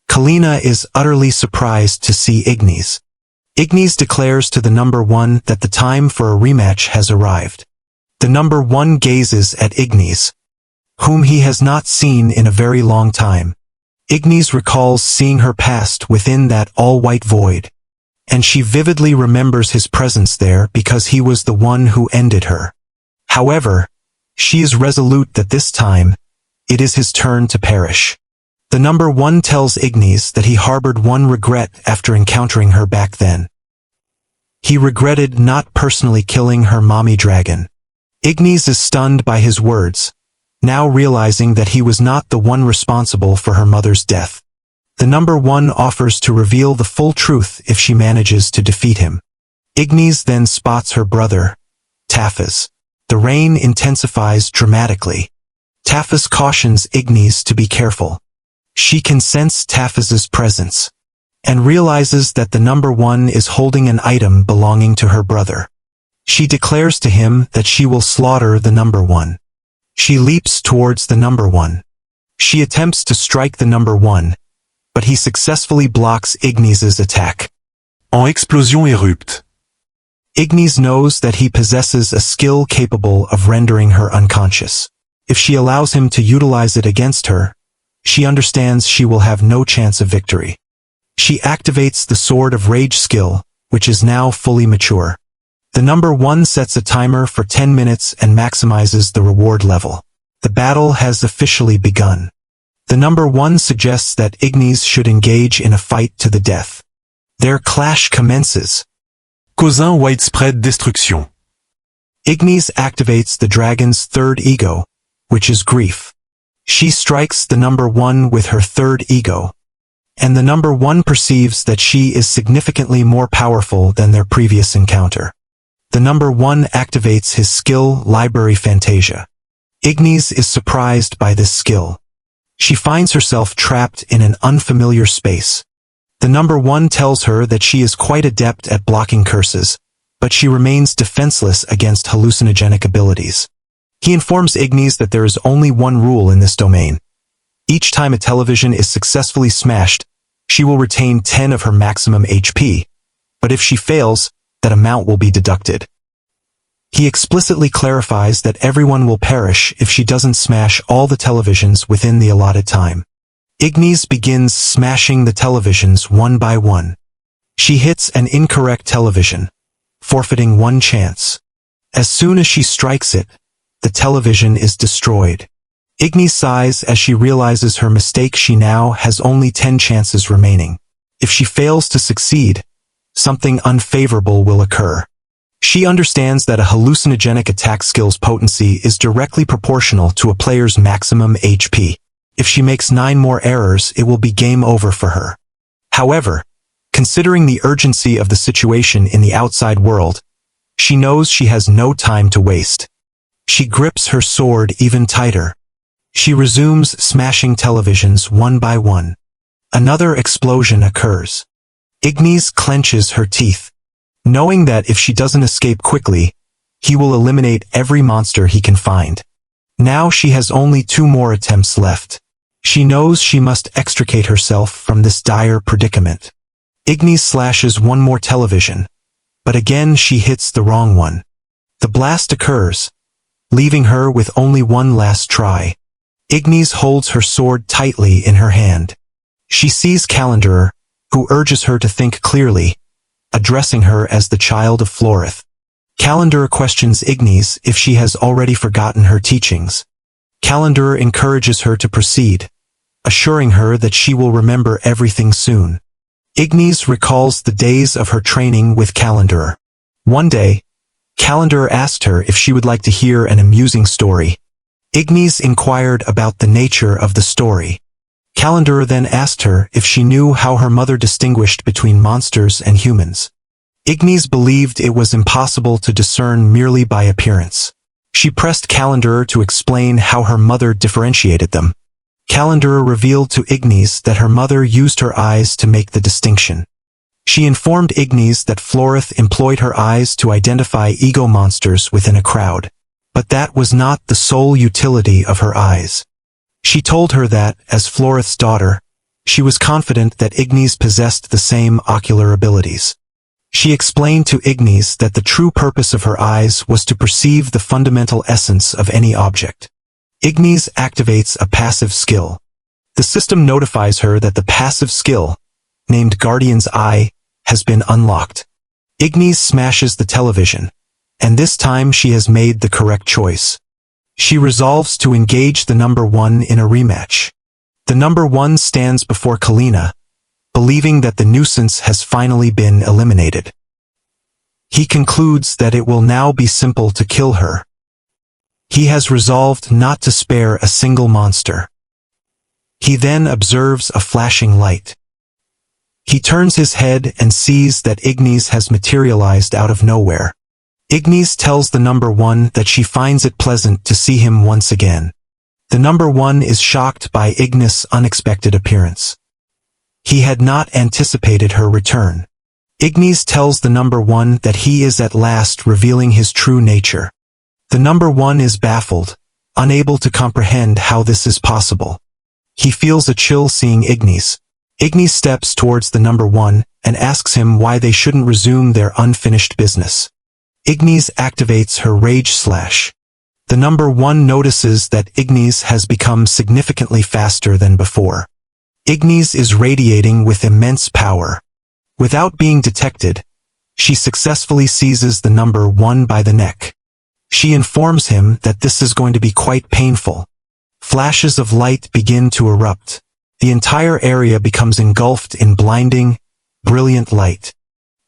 Kalina is utterly surprised to see Ignis. Ignis declares to the number 1 that the time for a rematch has arrived. The number 1 gazes at Ignis, whom he has not seen in a very long time. Ignis recalls seeing her past within that all-white void, and she vividly remembers his presence there because he was the one who ended her. However, she is resolute that this time, it is his turn to perish. The number 1 tells Ignis that he harbored one regret after encountering her back then. He regretted not personally killing her mommy dragon. Ignis is stunned by his words, now realizing that he was not the one responsible for her mother's death. The number 1 offers to reveal the full truth if she manages to defeat him. Ignis then spots her brother, Taphas. The rain intensifies dramatically. Taphas cautions Ignis to be careful. She can sense Taphas's presence, and realizes that the number 1 is holding an item belonging to her brother. She declares to him that she will slaughter the number 1. She leaps towards the number 1. She attempts to strike the number 1, but he successfully blocks Ignis's attack. En explosion érupte. Ignis knows that he possesses a skill capable of rendering her unconscious. If she allows him to utilize it against her, she understands she will have no chance of victory. She activates the Sword of Rage skill, which is now fully mature. The number 1 sets a timer for 10 minutes and maximizes the reward level. The battle has officially begun. The number 1 suggests that Ignis should engage in a fight to the death. Their clash commences. Cousin widespread destruction. Ignis activates the dragon's 3rd ego, which is grief. She strikes the number 1 with her 3rd ego, and the number 1 perceives that she is significantly more powerful than their previous encounter. The number 1 activates his skill Library Fantasia. Ignis is surprised by this skill. She finds herself trapped in an unfamiliar space. The number 1 tells her that she is quite adept at blocking curses, but she remains defenseless against hallucinogenic abilities. He informs Ignis that there is only one rule in this domain. Each time a television is successfully smashed, she will retain 10 of her maximum HP, but if she fails, that amount will be deducted. He explicitly clarifies that everyone will perish if she doesn't smash all the televisions within the allotted time. Ignis begins smashing the televisions one by one. She hits an incorrect television, forfeiting 1 chance. As soon as she strikes it, the television is destroyed. Ignis sighs as she realizes her mistake. She now has only 10 chances remaining. If she fails to succeed, something unfavorable will occur. She understands that a hallucinogenic attack skill's potency is directly proportional to a player's maximum HP. If she makes 9 more errors, it will be game over for her. However, considering the urgency of the situation in the outside world, she knows she has no time to waste. She grips her sword even tighter. She resumes smashing televisions one by one. Another explosion occurs. Ignis clenches her teeth, knowing that if she doesn't escape quickly, he will eliminate every monster he can find. Now she has only 2 more attempts left. She knows she must extricate herself from this dire predicament. Ignis slashes 1 more television, but again she hits the wrong one. The blast occurs, leaving her with only 1 last try. Ignis holds her sword tightly in her hand. She sees Calendarer, who urges her to think clearly, addressing her as the child of Florith. Calendarer questions Ignis if she has already forgotten her teachings. Calendarer encourages her to proceed, assuring her that she will remember everything soon. Ignis recalls the days of her training with Calendarer. One day, Calendarer asked her if she would like to hear an amusing story. Ignis inquired about the nature of the story. Calendarer then asked her if she knew how her mother distinguished between monsters and humans. Ignis believed it was impossible to discern merely by appearance. She pressed Calendarer to explain how her mother differentiated them. Calendarer revealed to Ignis that her mother used her eyes to make the distinction. She informed Ignis that Florith employed her eyes to identify ego monsters within a crowd. But that was not the sole utility of her eyes. She told her that, as Florith's daughter, she was confident that Ignis possessed the same ocular abilities. She explained to Ignis that the true purpose of her eyes was to perceive the fundamental essence of any object. Ignis activates a passive skill. The system notifies her that the passive skill, named Guardian's Eye, has been unlocked. Ignis smashes the television, and this time she has made the correct choice. She resolves to engage the number 1 in a rematch. The number 1 stands before Kalina, believing that the nuisance has finally been eliminated. He concludes that it will now be simple to kill her. He has resolved not to spare a single monster. He then observes a flashing light. He turns his head and sees that Ignis has materialized out of nowhere. Ignis tells the number 1 that she finds it pleasant to see him once again. The number 1 is shocked by Ignis' unexpected appearance. He had not anticipated her return. Ignis tells the number 1 that he is at last revealing his true nature. The number 1 is baffled, unable to comprehend how this is possible. He feels a chill seeing Ignis. Ignis steps towards the number 1 and asks him why they shouldn't resume their unfinished business. Ignis activates her Rage Slash. The number 1 notices that Ignis has become significantly faster than before. Ignis is radiating with immense power. Without being detected, she successfully seizes the number 1 by the neck. She informs him that this is going to be quite painful. Flashes of light begin to erupt. The entire area becomes engulfed in blinding, brilliant light.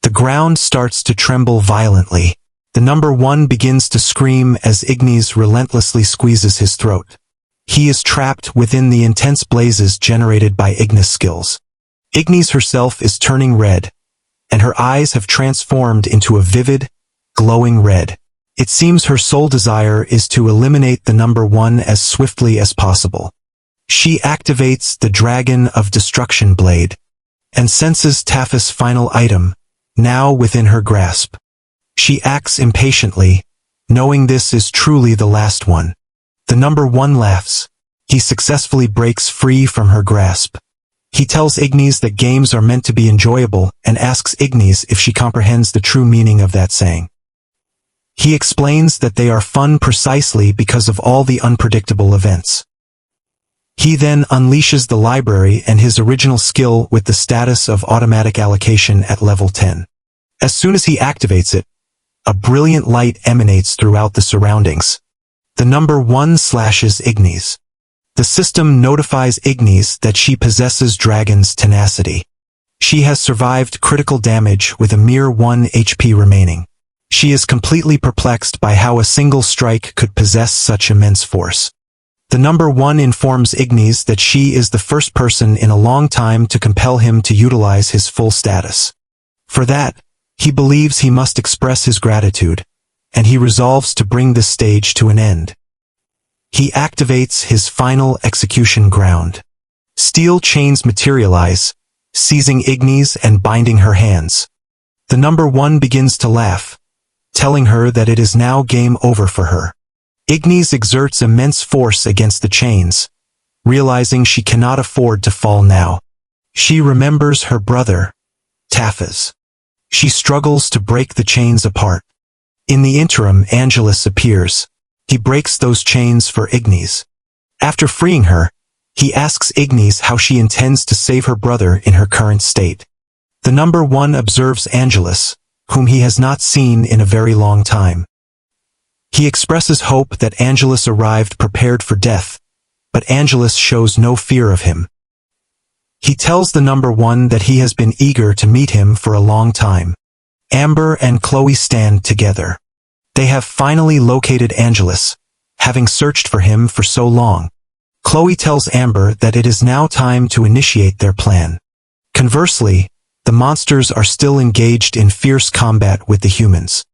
The ground starts to tremble violently. The number 1 begins to scream as Ignis relentlessly squeezes his throat. He is trapped within the intense blazes generated by Ignis' skills. Ignis herself is turning red, and her eyes have transformed into a vivid, glowing red. It seems her sole desire is to eliminate the number 1 as swiftly as possible. She activates the Dragon of Destruction Blade, and senses Taphis' final item, now within her grasp. She acts impatiently, knowing this is truly the last one. The number 1 laughs. He successfully breaks free from her grasp. He tells Ignis that games are meant to be enjoyable and asks Ignis if she comprehends the true meaning of that saying. He explains that they are fun precisely because of all the unpredictable events. He then unleashes the library and his original skill with the status of automatic allocation at level 10. As soon as he activates it, a brilliant light emanates throughout the surroundings. The number 1 slashes Ignis. The system notifies Ignis that she possesses Dragon's tenacity. She has survived critical damage with a mere 1 HP remaining. She is completely perplexed by how a single strike could possess such immense force. The number 1 informs Ignis that she is the first person in a long time to compel him to utilize his full status. For that, he believes he must express his gratitude, and he resolves to bring this stage to an end. He activates his final execution ground. Steel chains materialize, seizing Ignis and binding her hands. The number 1 begins to laugh, telling her that it is now game over for her. Ignis exerts immense force against the chains, realizing she cannot afford to fall now. She remembers her brother, Taphis. She struggles to break the chains apart. In the interim, Angelus appears. He breaks those chains for Ignis. After freeing her, he asks Ignis how she intends to save her brother in her current state. The number one observes Angelus, whom he has not seen in a very long time. He expresses hope that Angelus arrived prepared for death, but Angelus shows no fear of him. He tells the number one that he has been eager to meet him for a long time. Amber and Chloe stand together. They have finally located Angelus, having searched for him for so long. Chloe tells Amber that it is now time to initiate their plan. Conversely, the monsters are still engaged in fierce combat with the humans.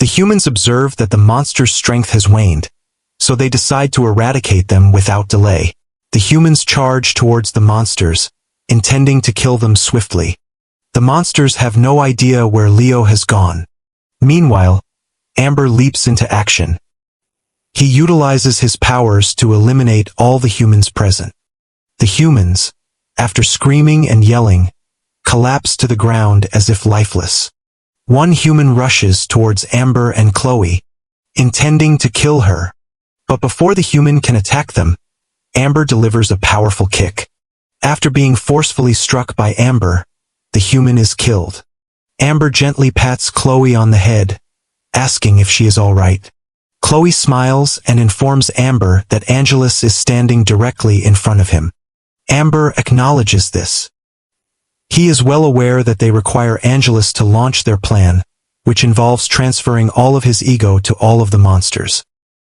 The humans observe that the monsters' strength has waned, so they decide to eradicate them without delay. The humans charge towards the monsters, intending to kill them swiftly. The monsters have no idea where Leo has gone. Meanwhile, Amber leaps into action. He utilizes his powers to eliminate all the humans present. The humans, after screaming and yelling, collapse to the ground as if lifeless. One human rushes towards Amber and Chloe, intending to kill her. But before the human can attack them, Amber delivers a powerful kick. After being forcefully struck by Amber, the human is killed. Amber gently pats Chloe on the head, asking if she is all right. Chloe smiles and informs Amber that Angelus is standing directly in front of him. Amber acknowledges this. He is well aware that they require Angelus to launch their plan, which involves transferring all of his ego to all of the monsters.